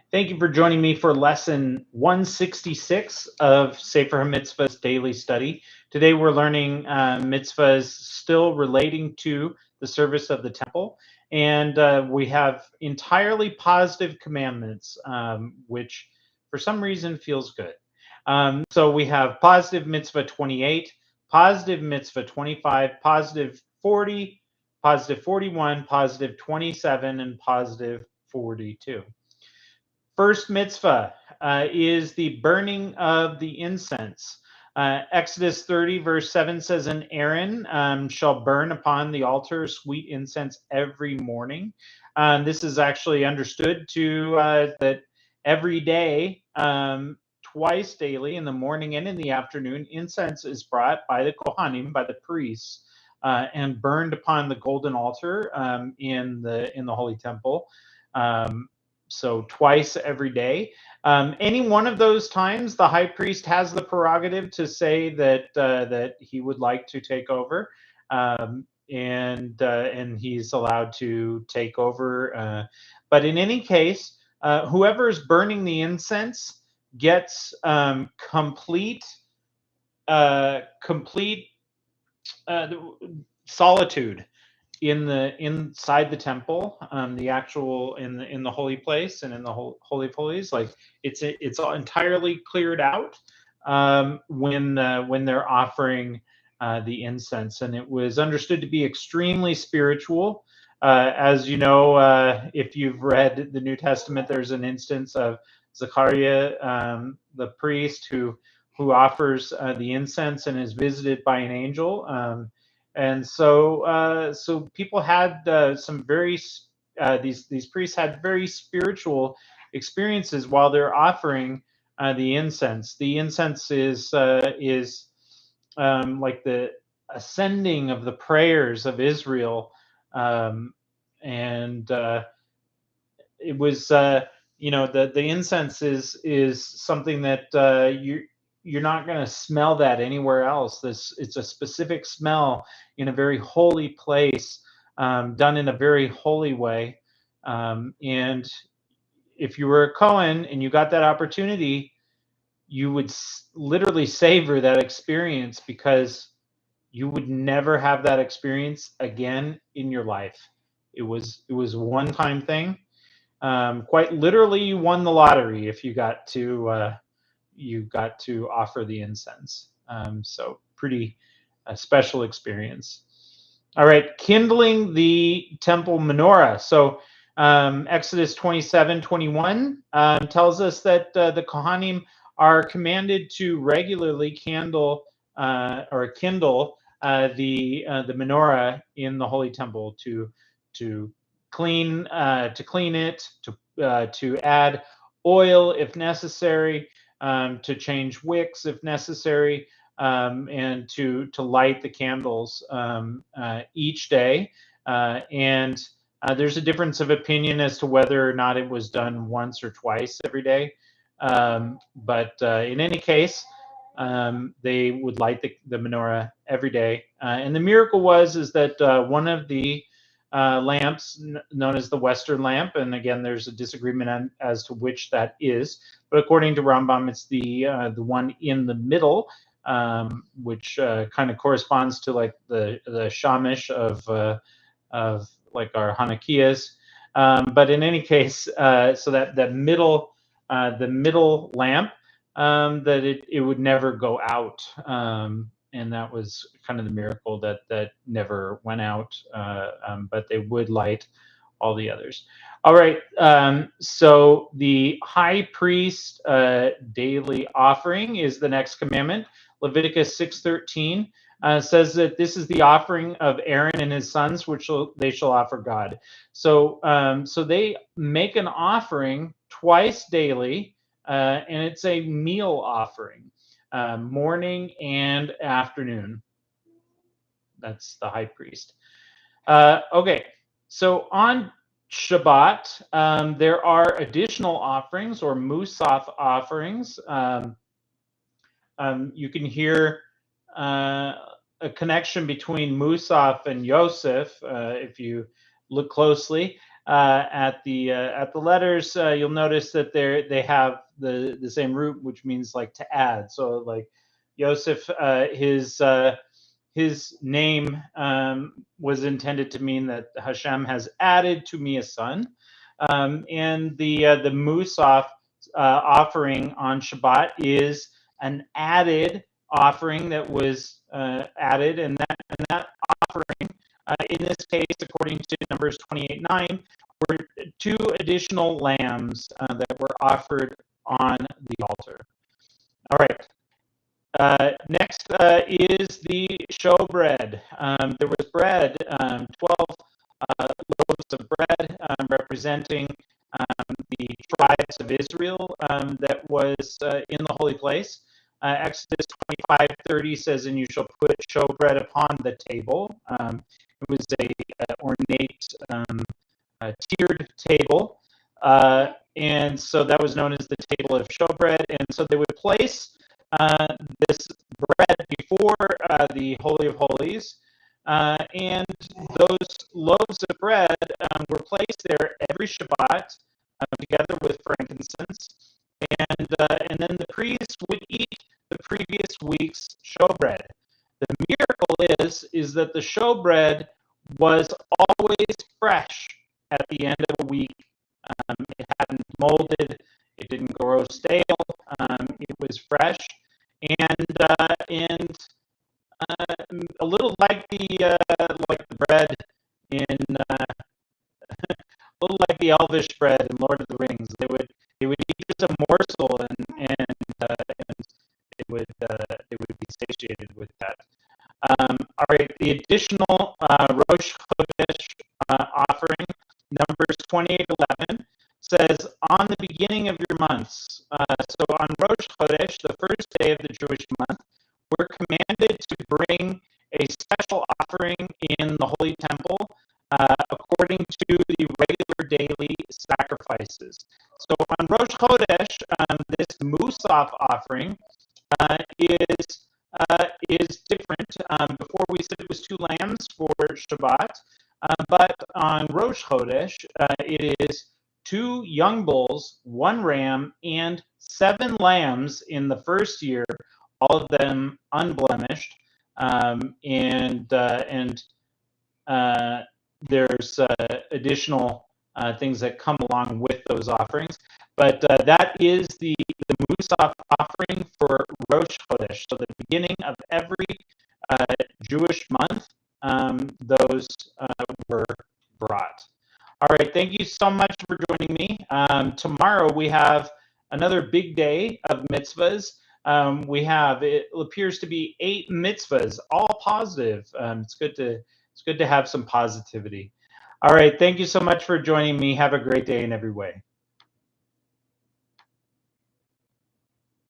Thank you for joining me for lesson 166 of Sefer HaMitzvos daily study. Today we're learning mitzvahs still relating to the service of the temple. And we have entirely positive commandments, which for some reason feels good. So we have positive mitzvah 28, positive mitzvah 25, positive 40, positive 41, positive 27, and positive 42. First mitzvah is the burning of the incense. Exodus 30, verse 7 says, And Aaron shall burn upon the altar sweet incense every morning. This is actually understood to that every day, twice daily, in the morning and in the afternoon, incense is brought by the Kohanim, by the priests, and burned upon the golden altar in the holy temple. So twice every day. Any one of those times, the high priest has the prerogative to say that he would like to take over, and he's allowed to take over. But in any case, whoever is burning the incense gets complete solitude inside the temple, the actual in the holy place and in the holy of holies. Like it's all entirely cleared out when they're offering the incense, and it was understood to be extremely spiritual. As you know, if you've read the New Testament, there's an instance of Zechariah, the priest, who offers the incense and is visited by an angel. And so people had some very these priests had very spiritual experiences while they're offering the incense. The incense is like the ascending of the prayers of Israel, and it was the incense is something that you're not going to smell that anywhere else. It's a specific smell in a very holy place, done in a very holy way. And if you were a Cohen and you got that opportunity, you would literally savor that experience, because you would never have that experience again in your life. It was a one-time thing. Quite literally, you won the lottery if you got to offer the incense. So pretty special experience. All right, kindling the temple menorah. So Exodus 27:21 tells us that the Kohanim are commanded to regularly kindle the menorah in the holy temple to clean it, to add oil if necessary, to change wicks if necessary, and to light the candles each day. And there's a difference of opinion as to whether or not it was done once or twice every day. But in any case, they would light the menorah every day. And the miracle is that one of the lamps, known as the Western lamp, and again, there's a disagreement as to which that is, but according to Rambam, it's the one in the middle, which kind of corresponds to like the shamish of like our Hanukkahs. But in any case, so that middle the middle lamp, that it would never go out. And that was kind of the miracle that never went out, but they would light all the others. All right, so the high priest daily offering is the next commandment. Leviticus 6:13 says that this is the offering of Aaron and his sons, which they shall offer God. So they make an offering twice daily, and it's a meal offering, morning and afternoon. That's the high priest. Okay, so on Shabbat, there are additional offerings, or musaf offerings. You can hear a connection between musaf and Yosef if you look closely. at the letters, you'll notice that they have the same root, which means like to add. So like Yosef, his name was intended to mean that Hashem has added to me a son, and the musaf offering on Shabbat is an added offering that was added, and that offering, in this case, according to Numbers 28:9, were two additional lambs that were offered on the altar. All right. Next is the showbread. There was bread, 12 loaves of bread representing the tribes of Israel that was in the holy place. Exodus 25:30 says, "And you shall put showbread upon the table." It was a ornate, tiered table, and so that was known as the table of showbread. And so they would place this bread before the Holy of Holies, and those loaves of bread were placed there every Shabbat together with frankincense, and then the priest would eat the previous week's showbread. The miracle is that the showbread was always fresh at the end of a week. It hadn't molded. It didn't grow stale. It was fresh, and a little like the bread in a little like the elvish bread in Lord of the Rings. They would eat just a morsel, and they would be satiated with that. All right, the additional Rosh Chodesh offering, Numbers 28:11, says, "On the beginning of your months." So on Rosh Chodesh, the first day of the Jewish month, we're commanded to bring a special offering in the Holy Temple according to the regular daily sacrifices. So on Rosh Chodesh, this musaf offering is different. Before we said it was 2 lambs for Shabbat, but on Rosh Chodesh, it is 2 young bulls, 1 ram, and 7 lambs in the first year, all of them unblemished, and there's additional things that come along with those offerings. But that is the musaf offering for Rosh Chodesh. So the beginning of every Jewish month, those were brought. All right, thank you so much for joining me. Tomorrow we have another big day of mitzvahs. It appears to be 8 mitzvahs, all positive. It's good to have some positivity. All right, thank you so much for joining me. Have a great day in every way.